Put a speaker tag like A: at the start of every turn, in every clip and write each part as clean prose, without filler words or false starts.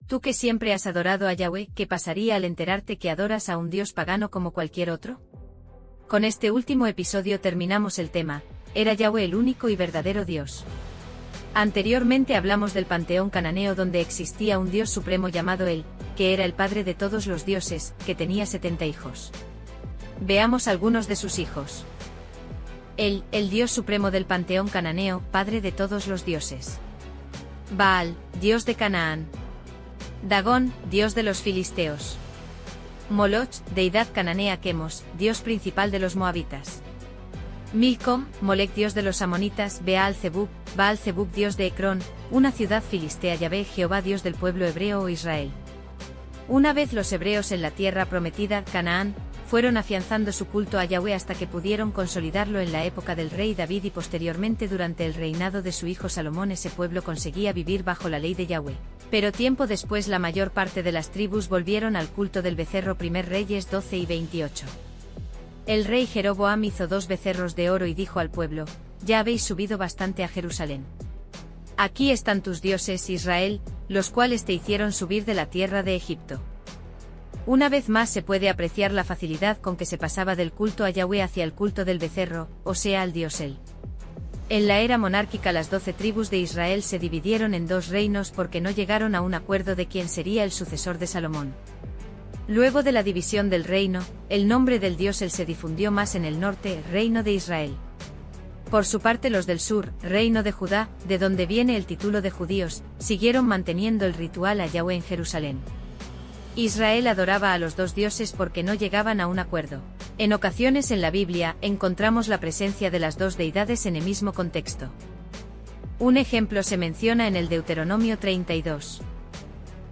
A: Tú que siempre has adorado a Yahweh, ¿qué pasaría al enterarte que adoras a un dios pagano como cualquier otro? Con este último episodio terminamos el tema. ¿Era Yahweh el único y verdadero Dios? Anteriormente hablamos del panteón cananeo donde existía un Dios supremo llamado El, que era el padre de todos los dioses, que tenía 70 hijos. Veamos algunos de sus hijos. El Dios supremo del panteón cananeo, padre de todos los dioses. Baal, dios de Canaán. Dagón, dios de los filisteos. Moloch, deidad cananea Quemos, dios principal de los moabitas. Milcom, Molec dios de los amonitas, Baal-Zebub, dios de Ecrón, una ciudad filistea. Yahvé, Jehová dios del pueblo hebreo o Israel. Una vez los hebreos en la tierra prometida, Canaán, fueron afianzando su culto a Yahweh hasta que pudieron consolidarlo en la época del rey David y posteriormente durante el reinado de su hijo Salomón. Ese pueblo conseguía vivir bajo la ley de Yahweh. Pero tiempo después la mayor parte de las tribus volvieron al culto del becerro. 1 Reyes 12 y 28. El rey Jeroboam hizo 2 becerros de oro y dijo al pueblo: ya habéis subido bastante a Jerusalén. Aquí están tus dioses, Israel, los cuales te hicieron subir de la tierra de Egipto. Una vez más se puede apreciar la facilidad con que se pasaba del culto a Yahweh hacia el culto del becerro, o sea al dios El. En la era monárquica las 12 tribus de Israel se dividieron en 2 reinos porque no llegaron a un acuerdo de quién sería el sucesor de Salomón. Luego de la división del reino, el nombre del dios El se difundió más en el norte, reino de Israel. Por su parte los del sur, reino de Judá, de donde viene el título de judíos, siguieron manteniendo el ritual a Yahweh en Jerusalén. Israel adoraba a los 2 dioses porque no llegaban a un acuerdo. En ocasiones en la Biblia encontramos la presencia de las 2 deidades en el mismo contexto. Un ejemplo se menciona en el Deuteronomio 32.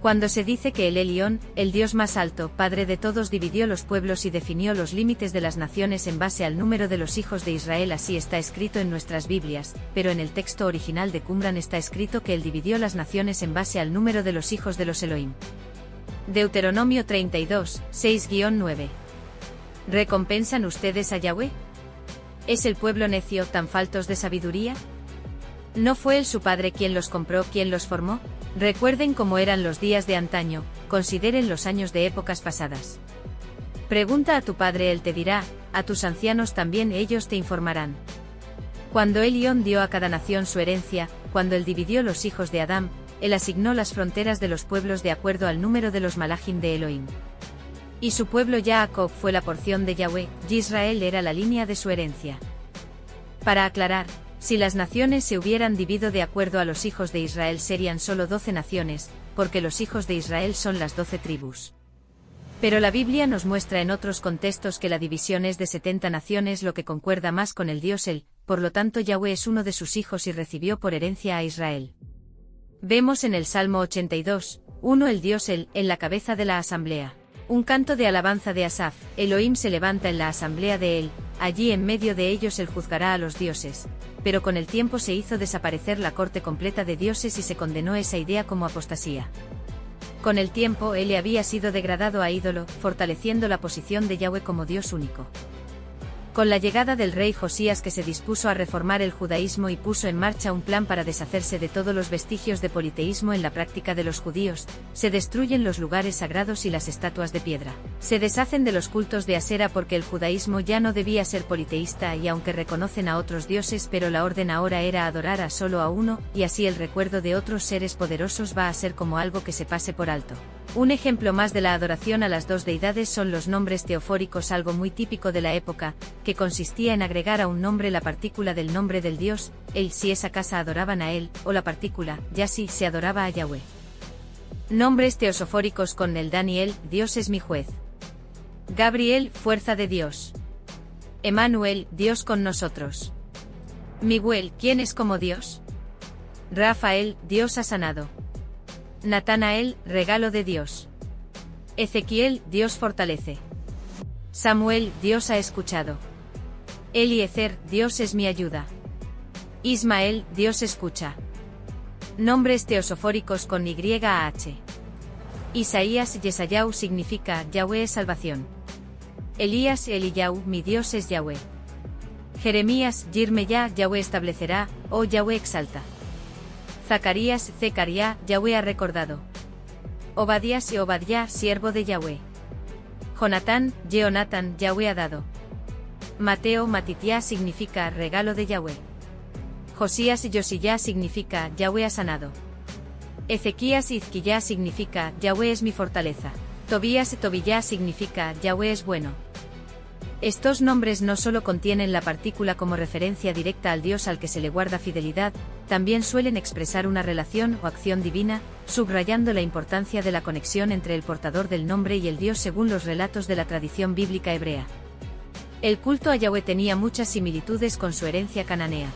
A: Cuando se dice que el Elión, el Dios más alto, Padre de todos, dividió los pueblos y definió los límites de las naciones en base al número de los hijos de Israel. Así está escrito en nuestras Biblias, pero en el texto original de Qumran está escrito que él dividió las naciones en base al número de los hijos de los Elohim. Deuteronomio 32, 6-9. ¿Recompensan ustedes a Yahweh? ¿Es el pueblo necio tan faltos de sabiduría? ¿No fue él su padre quien los compró, quien los formó? Recuerden cómo eran los días de antaño, consideren los años de épocas pasadas. Pregunta a tu padre, él te dirá, a tus ancianos también ellos te informarán. Cuando Elión dio a cada nación su herencia, cuando él dividió los hijos de Adán, él asignó las fronteras de los pueblos de acuerdo al número de los malachim de Elohim. Y su pueblo Jacob fue la porción de Yahweh, y Israel era la línea de su herencia. Para aclarar, si las naciones se hubieran dividido de acuerdo a los hijos de Israel serían solo 12 naciones, porque los hijos de Israel son las 12 tribus. Pero la Biblia nos muestra en otros contextos que la división es de 70 naciones, lo que concuerda más con el Dios El, por lo tanto Yahweh es uno de sus hijos y recibió por herencia a Israel. Vemos en el Salmo 82, 1 el Dios El, en la cabeza de la asamblea. Un canto de alabanza de Asaf, Elohim se levanta en la asamblea de él, allí en medio de ellos él juzgará a los dioses. Pero con el tiempo se hizo desaparecer la corte completa de dioses y se condenó esa idea como apostasía. Con el tiempo él había sido degradado a ídolo, fortaleciendo la posición de Yahweh como Dios único. Con la llegada del rey Josías, que se dispuso a reformar el judaísmo y puso en marcha un plan para deshacerse de todos los vestigios de politeísmo en la práctica de los judíos, se destruyen los lugares sagrados y las estatuas de piedra. Se deshacen de los cultos de Asera porque el judaísmo ya no debía ser politeísta y aunque reconocen a otros dioses, pero la orden ahora era adorar a solo a uno, y así el recuerdo de otros seres poderosos va a ser como algo que se pase por alto. Un ejemplo más de la adoración a las 2 deidades son los nombres teofóricos, algo muy típico de la época, que consistía en agregar a un nombre la partícula del nombre del dios, el si esa casa adoraban a él, o la partícula, ya si se adoraba a Yahweh. Nombres teosofóricos con el Daniel, Dios es mi juez. Gabriel, fuerza de Dios. Emanuel, Dios con nosotros. Miguel, ¿quién es como Dios? Rafael, Dios ha sanado. Natanael, regalo de Dios. Ezequiel, Dios fortalece. Samuel, Dios ha escuchado. Eliezer, Dios es mi ayuda. Ismael, Dios escucha. Nombres teosofóricos con YAH. Isaías, Yesayau significa Yahweh es salvación. Elías, Eliyau, mi Dios es Yahweh. Jeremías, Yirmeyá, Yahweh establecerá, o Yahweh exalta. Zacarías, Zecaría, Yahweh ha recordado. Obadías y Obadía, siervo de Yahweh. Jonatán, Jeonatán, Yahweh ha dado. Mateo, Matitiá significa regalo de Yahweh. Josías y Josiyá significa Yahweh ha sanado. Ezequías y Izquiyá significa Yahweh es mi fortaleza. Tobías y Tobiyá significa Yahweh es bueno. Estos nombres no solo contienen la partícula como referencia directa al Dios al que se le guarda fidelidad, también suelen expresar una relación o acción divina, subrayando la importancia de la conexión entre el portador del nombre y el Dios según los relatos de la tradición bíblica hebrea. El culto a Yahweh tenía muchas similitudes con su herencia cananea.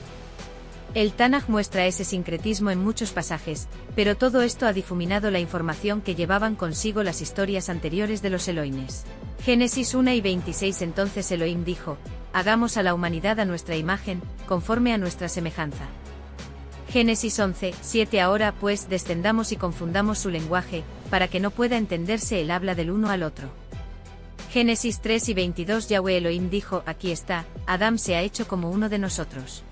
A: El Tanaj muestra ese sincretismo en muchos pasajes, pero todo esto ha difuminado la información que llevaban consigo las historias anteriores de los Elohines. Génesis 1:26 Entonces Elohim dijo, hagamos a la humanidad a nuestra imagen, conforme a nuestra semejanza. Génesis 11:7 Ahora pues descendamos y confundamos su lenguaje, para que no pueda entenderse el habla del uno al otro. Génesis 3:22 Yahweh Elohim dijo, aquí está, Adán se ha hecho como uno de nosotros.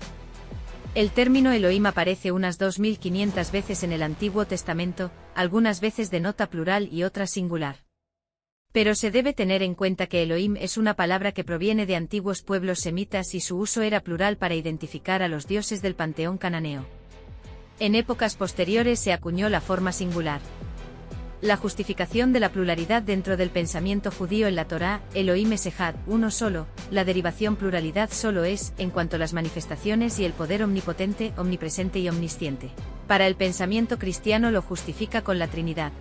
A: El término Elohim aparece unas 2500 veces en el Antiguo Testamento, algunas veces de nota plural y otras singular. Pero se debe tener en cuenta que Elohim es una palabra que proviene de antiguos pueblos semitas y su uso era plural para identificar a los dioses del panteón cananeo. En épocas posteriores se acuñó la forma singular. La justificación de la pluralidad dentro del pensamiento judío en la Torá, Elohim es Ejad, uno solo, la derivación pluralidad solo es, en cuanto a las manifestaciones y el poder omnipotente, omnipresente y omnisciente. Para el pensamiento cristiano lo justifica con la Trinidad.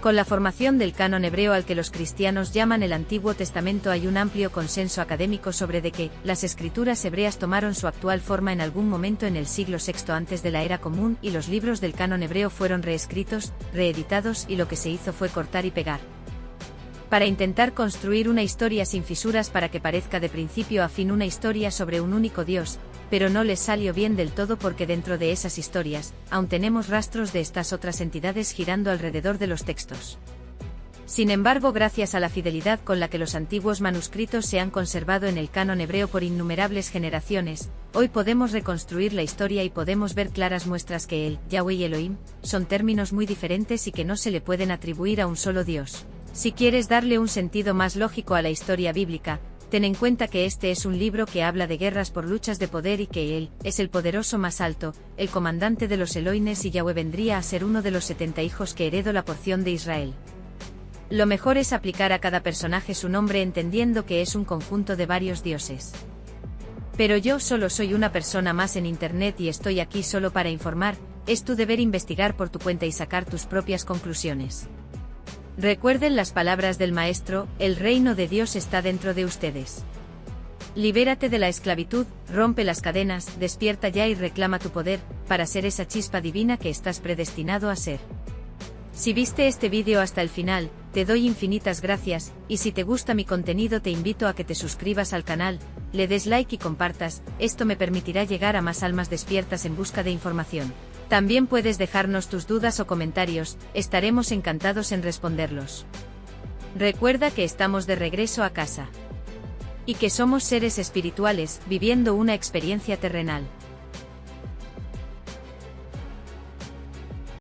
A: Con la formación del canon hebreo al que los cristianos llaman el Antiguo Testamento hay un amplio consenso académico sobre de que las escrituras hebreas tomaron su actual forma en algún momento en el siglo VI antes de la Era Común y los libros del canon hebreo fueron reescritos, reeditados y lo que se hizo fue cortar y pegar. Para intentar construir una historia sin fisuras para que parezca de principio a fin una historia sobre un único Dios, pero no les salió bien del todo porque dentro de esas historias, aún tenemos rastros de estas otras entidades girando alrededor de los textos. Sin embargo, gracias a la fidelidad con la que los antiguos manuscritos se han conservado en el canon hebreo por innumerables generaciones, hoy podemos reconstruir la historia y podemos ver claras muestras que el, Yahweh y Elohim, son términos muy diferentes y que no se le pueden atribuir a un solo Dios. Si quieres darle un sentido más lógico a la historia bíblica, ten en cuenta que este es un libro que habla de guerras por luchas de poder y que él es el poderoso más alto, el comandante de los Elohines y Yahweh vendría a ser uno de los 70 hijos que heredó la porción de Israel. Lo mejor es aplicar a cada personaje su nombre entendiendo que es un conjunto de varios dioses. Pero yo solo soy una persona más en Internet y estoy aquí solo para informar, es tu deber investigar por tu cuenta y sacar tus propias conclusiones. Recuerden las palabras del Maestro, el reino de Dios está dentro de ustedes. Libérate de la esclavitud, rompe las cadenas, despierta ya y reclama tu poder, para ser esa chispa divina que estás predestinado a ser. Si viste este vídeo hasta el final, te doy infinitas gracias, y si te gusta mi contenido te invito a que te suscribas al canal, le des like y compartas, esto me permitirá llegar a más almas despiertas en busca de información. También puedes dejarnos tus dudas o comentarios, estaremos encantados en responderlos. Recuerda que estamos de regreso a casa. Y que somos seres espirituales, viviendo una experiencia terrenal.